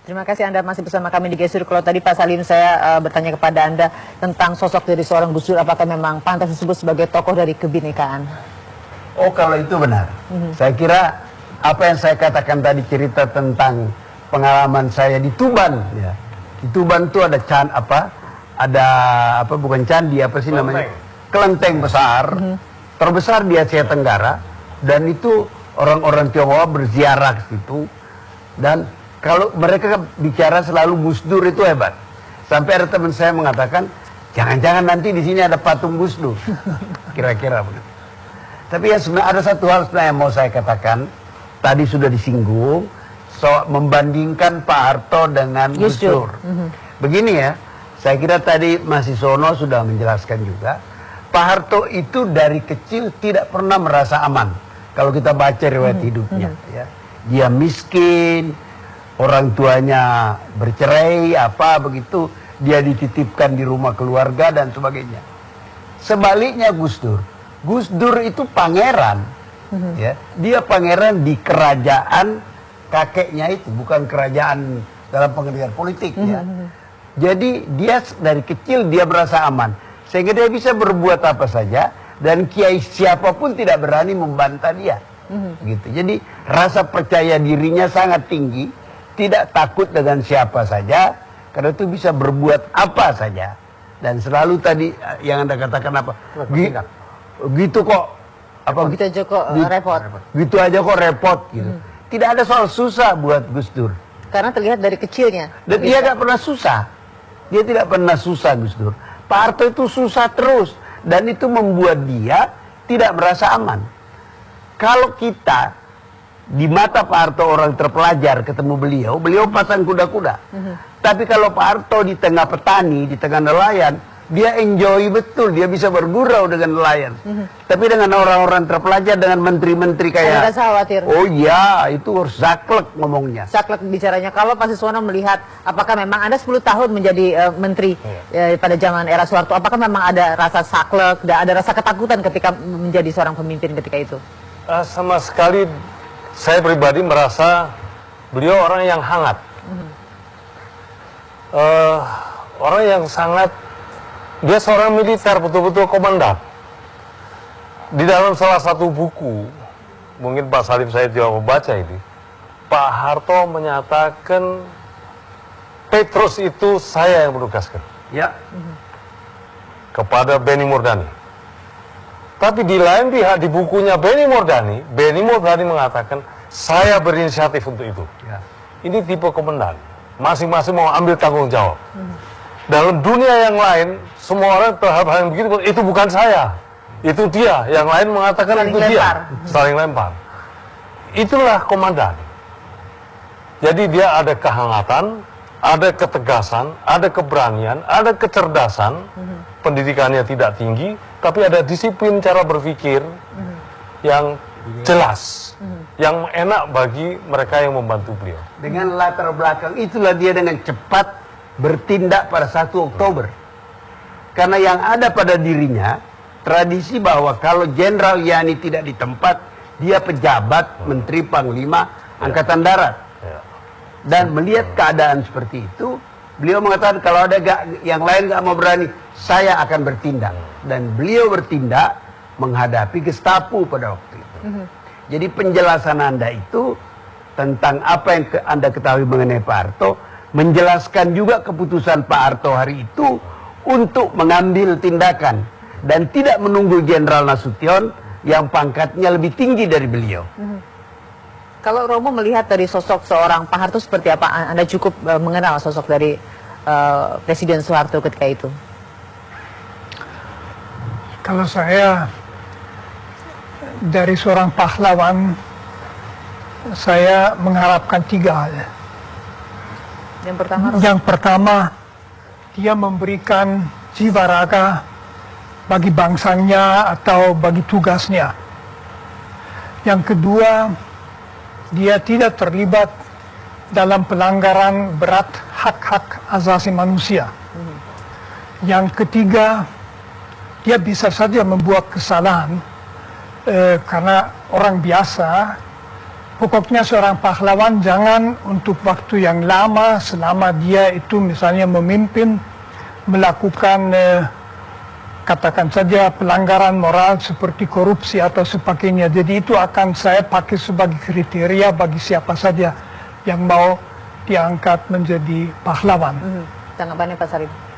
Terima kasih Anda masih bersama kami di Gestur. Kalau tadi Pak Salim saya bertanya kepada Anda tentang sosok dari seorang Gus Dur, apakah memang pantas disebut sebagai tokoh dari kebinekaan? Oh, kalau itu benar. Saya kira apa yang saya katakan tadi, cerita tentang pengalaman saya di Tuban, ya. Di Tuban itu ada bukan candi, apa sih namanya? Kelenteng besar, terbesar di Asia Tenggara, dan itu orang-orang Tionghoa berziarah ke situ. Dan kalau mereka bicara selalu Gus Dur itu hebat. Sampai ada teman saya mengatakan, jangan-jangan nanti di sini ada patung Gus Dur. Kira-kira begitu. Tapi ya sebenarnya ada satu hal sebenarnya yang mau saya katakan. Tadi sudah disinggung, membandingkan Pak Harto dengan Gus Dur. Begini ya, saya kira tadi Mas Isono sudah menjelaskan juga. Pak Harto itu dari kecil tidak pernah merasa aman. Kalau kita baca riwayat hidupnya, ya. Dia miskin, orang tuanya bercerai, begitu, dia dititipkan di rumah keluarga dan sebagainya. Sebaliknya Gus Dur itu pangeran, ya. Dia pangeran di kerajaan kakeknya itu, bukan kerajaan dalam pengertian politik, ya. Jadi dia dari kecil dia merasa aman, sehingga dia bisa berbuat apa saja dan kiai siapapun tidak berani membantah dia, gitu. Jadi rasa percaya dirinya sangat tinggi, tidak takut dengan siapa saja, karena itu bisa berbuat apa saja. Dan selalu tadi yang Anda katakan apa? Gitu kok, Gitu aja kok repot. Gitu aja kok repot, gitu. Tidak ada soal susah buat Gus Dur. Karena terlihat dari kecilnya. Dan dia nggak pernah susah. Dia tidak pernah susah Gus Dur. Pak Harto itu susah terus, dan itu membuat dia tidak merasa aman. Kalau kita di mata Pak Harto orang terpelajar ketemu beliau pasang kuda-kuda. Tapi kalau Pak Harto di tengah petani, di tengah nelayan, dia enjoy betul, dia bisa bergurau dengan nelayan. Tapi dengan orang-orang terpelajar, dengan menteri-menteri kayak, ada rasa khawatir. Oh ya, itu harus saklek ngomongnya. Saklek bicaranya. Kalau Pak Siswono melihat, apakah memang Anda 10 tahun menjadi menteri pada zaman era Soeharto, apakah memang ada rasa saklek, ada rasa ketakutan ketika menjadi seorang pemimpin ketika itu? Sama sekali. Saya pribadi merasa beliau orang yang hangat, orang yang sangat, dia seorang militer, betul-betul komandan. Di dalam salah satu buku, mungkin Pak Salim saya tidak membaca ini, Pak Harto menyatakan Petrus itu saya yang menugaskan, ya, kepada Benny Murdani. Tapi di lain pihak, di bukunya Benny Murdani mengatakan, saya berinisiatif untuk itu. Ya. Ini tipe komandan. Masing-masing mau ambil tanggung jawab. Dalam dunia yang lain, semua orang terhadap hal yang begitu, itu bukan saya. Itu dia. Yang lain mengatakan saling itu lempar. Dia. Saling lempar. Itulah komandan. Jadi dia ada kehangatan, ada ketegasan, ada keberanian, ada kecerdasan. Pendidikannya tidak tinggi, tapi ada disiplin cara berpikir yang jelas, yang enak bagi mereka yang membantu beliau. Dengan latar belakang itulah dia dengan cepat bertindak pada 1 Oktober. Karena yang ada pada dirinya tradisi bahwa kalau Jenderal Yani tidak di tempat, dia pejabat Menteri Panglima Angkatan Darat. Dan melihat keadaan seperti itu, beliau mengatakan kalau ada yang lain nggak mau berani, saya akan bertindak. Dan beliau bertindak menghadapi Gestapo pada waktu itu. Jadi penjelasan Anda itu tentang apa yang Anda ketahui mengenai Pak Harto, menjelaskan juga keputusan Pak Harto hari itu untuk mengambil tindakan dan tidak menunggu Jenderal Nasution yang pangkatnya lebih tinggi dari beliau. Kalau Romo melihat dari sosok seorang Pak Harto seperti apa? Anda cukup mengenal sosok dari Presiden Soeharto ketika itu? Kalau saya dari seorang pahlawan, saya mengharapkan 3 hal. Yang pertama, dia memberikan jiwa raga bagi bangsanya atau bagi tugasnya. Yang kedua, dia tidak terlibat dalam pelanggaran berat hak-hak asasi manusia. Yang ketiga, dia bisa saja membuat kesalahan karena orang biasa pokoknya seorang pahlawan jangan untuk waktu yang lama selama dia itu misalnya memimpin melakukan katakan saja pelanggaran moral seperti korupsi atau sebagainya. Jadi itu akan saya pakai sebagai kriteria bagi siapa saja yang mau diangkat menjadi pahlawan. Tanggapannya Pak Sarif?